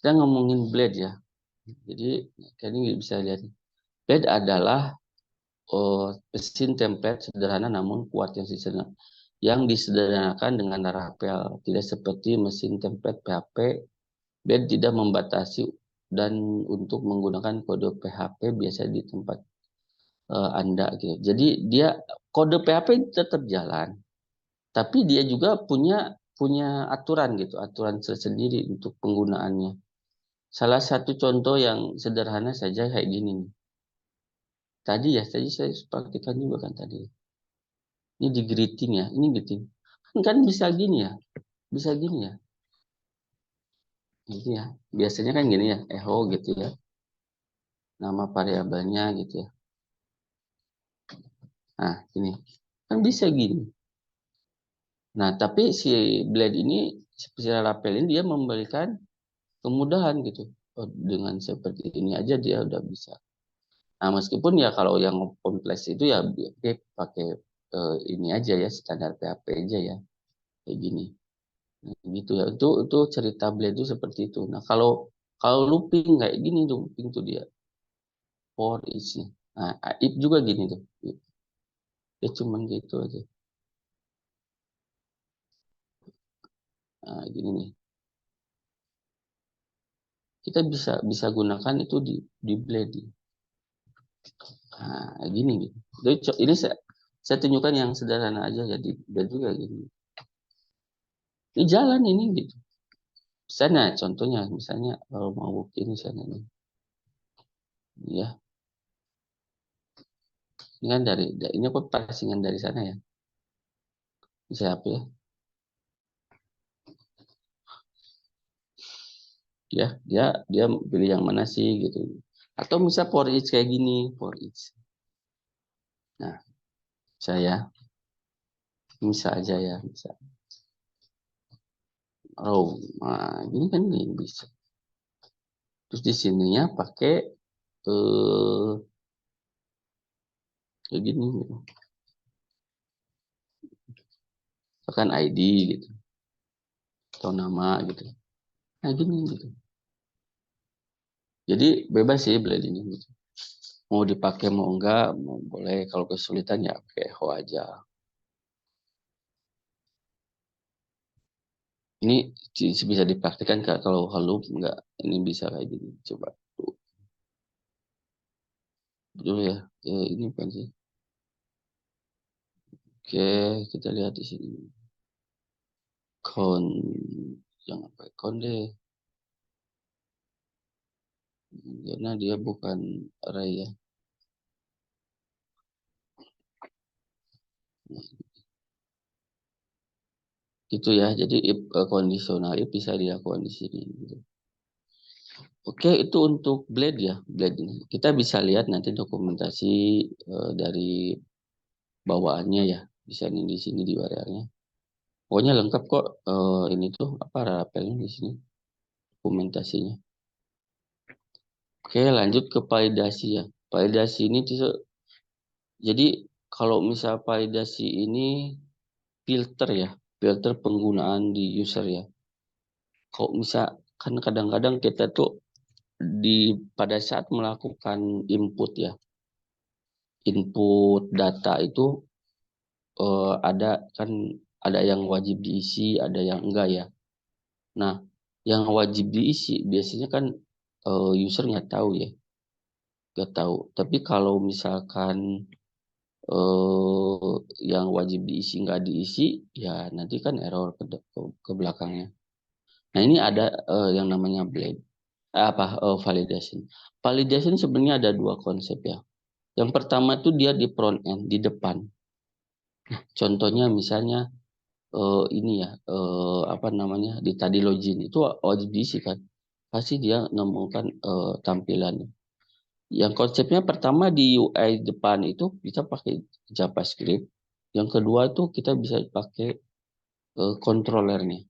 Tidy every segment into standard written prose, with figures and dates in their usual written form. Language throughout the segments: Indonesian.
Kita ngomongin blade ya. Jadi kalian bisa lihat. Blade adalah mesin template sederhana namun kuat yang disederhanakan dengan rapel. Tidak seperti mesin template PHP, Blade tidak membatasi dan untuk menggunakan kode PHP biasa di tempat Anda gitu. Jadi dia kode PHP tetap jalan, tapi dia juga punya aturan gitu, aturan tersendiri untuk penggunaannya. Salah satu contoh yang sederhana saja kayak gini nih. Tadi saya praktikkan juga kan tadi. Ini di greeting ya, ini greeting. Kan bisa gini ya, bisa gini ya. Gitu ya. Biasanya kan gini ya, echo gitu ya. Nama variabelnya gitu ya. Nah, ini kan bisa gini. Nah, tapi si Blade ini secara rapel ini dia memberikan kemudahan gitu. Oh, dengan seperti ini aja dia udah bisa. Nah, meskipun ya kalau yang kompleks itu ya dia pakai ini aja ya standar PHP aja ya kayak gini. Nah, gitu ya. Itu cerita Blade itu seperti itu. Nah, kalau kalau looping kayak gini tuh looping tuh dia for each. Nah, if juga gini tuh. Dia cuman gitu aja. Nah, gini nih. Kita bisa bisa gunakan itu di Blade. Nah, gini gitu. Jadi, ini saya tunjukkan yang sederhana aja jadi Blade juga gini. Ini jalan ini gitu. Misalnya contohnya misalnya kalau mau bukti misalnya nih. Ya, ini kan ini aku passingan dari sana ya. Siapa ya? Ya, dia pilih yang mana sih gitu. Atau misal for each kayak gini, for each. Nah, saya bisa aja ya, bisa. Oh, nah, ini kan ini bisa. Terus di sininya pakai kayak gini gitu. Bahkan ID gitu atau nama gitu. Nah, gini gitu. Jadi bebas sih Blade ini gitu. Mau dipakai mau enggak, mau boleh. Kalau kesulitan ya pakai Echo aja. Ini bisa dipraktikkan Kak, kalau Halo enggak. Ini bisa kayak gini. Coba dulu ya. Ini apa sih? Oke, kita lihat di sini. Con, jangan pakai con deh. Karena dia bukan array ya. Gitu ya. Jadi if kondisional if bisa dilakukan di sini. Gitu. Oke, itu untuk Blade ya, Blade ini. Kita bisa lihat nanti dokumentasi dari bawaannya ya, bisa nih di sini di barangnya. Pokoknya lengkap kok ini tuh apa rapelnya di sini dokumentasinya. Oke, lanjut ke validasi ya. Validasi ini jadi kalau misal validasi ini filter ya, filter penggunaan di user ya. Kalau misal kan kadang-kadang kita tuh pada saat melakukan input ya, input data itu ada kan ada yang wajib diisi, ada yang enggak ya. Nah, yang wajib diisi biasanya kan user nggak tahu ya, nggak tahu. Tapi kalau misalkan yang wajib diisi nggak diisi, ya nanti kan error ke belakangnya. Nah, ini ada yang namanya blade, validation. Validation sebenarnya ada dua konsep ya. Yang pertama tuh dia di front end, di depan. Contohnya misalnya ini ya apa namanya di tadi login itu wajib diisi kan pasti dia nemukan tampilan yang konsepnya pertama di UI depan itu kita pakai JavaScript, yang kedua itu kita bisa pakai controllernya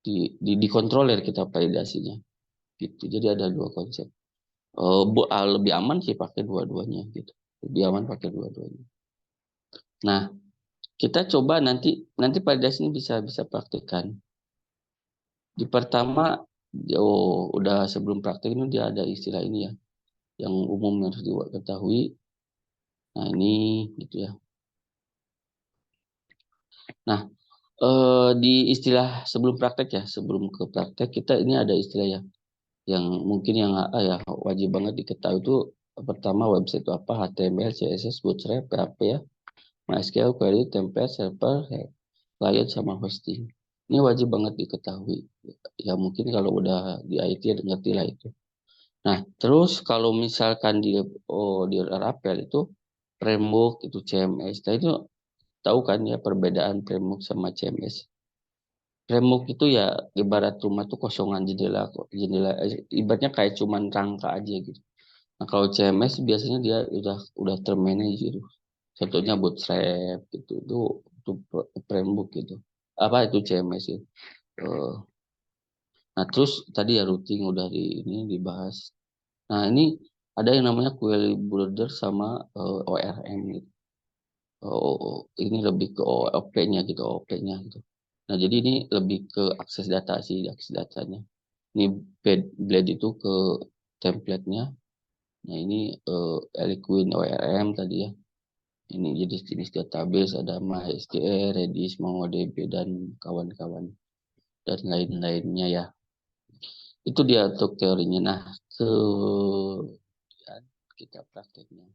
di controller kita validasinya gitu. Jadi ada dua konsep. Lebih aman sih pakai dua-duanya gitu, lebih aman pakai dua-duanya. Nah, kita coba nanti validasi ini bisa bisa praktekkan. Di pertama Oh, udah sebelum praktek ini dia ada istilah ini ya, yang umum harus diketahui. Nah, ini gitu ya. Nah, di istilah sebelum praktek ya, sebelum ke praktek kita ini ada istilah ya, yang mungkin yang ya wajib banget diketahui itu pertama website itu apa, HTML, CSS, Bootstrap, PHP ya, MySQL, query, template, server, client sama hosting. Ini wajib banget diketahui. Ya mungkin kalau udah di IT ya ngerti lah itu. Nah, terus kalau misalkan di Laravel itu framework itu CMS. Nah, itu tahu kan ya perbedaan framework sama CMS. Framework itu ya ibarat rumah tuh kosongan jendela, jendela ibaratnya kayak cuman rangka aja gitu. Nah, kalau CMS biasanya dia udah termanage gitu. Contohnya Bootstrap gitu. Itu framework gitu. Apa itu CMS itu? Eh, nah, terus tadi ya routing udah ini dibahas. Nah, ini ada yang namanya query builder sama ORM gitu. Ini lebih ke OP-nya gitu, OP-nya gitu. Nah, jadi ini lebih ke akses data sih, akses datanya. Ini Blade itu ke template-nya. Nah, ini Eloquent ORM tadi ya. Ini jenis-jenis database ada MySQL, Redis, MongoDB dan kawan-kawan dan lain-lainnya ya. Itu dia untuk teorinya. Nah, ke ya, kita prakteknya.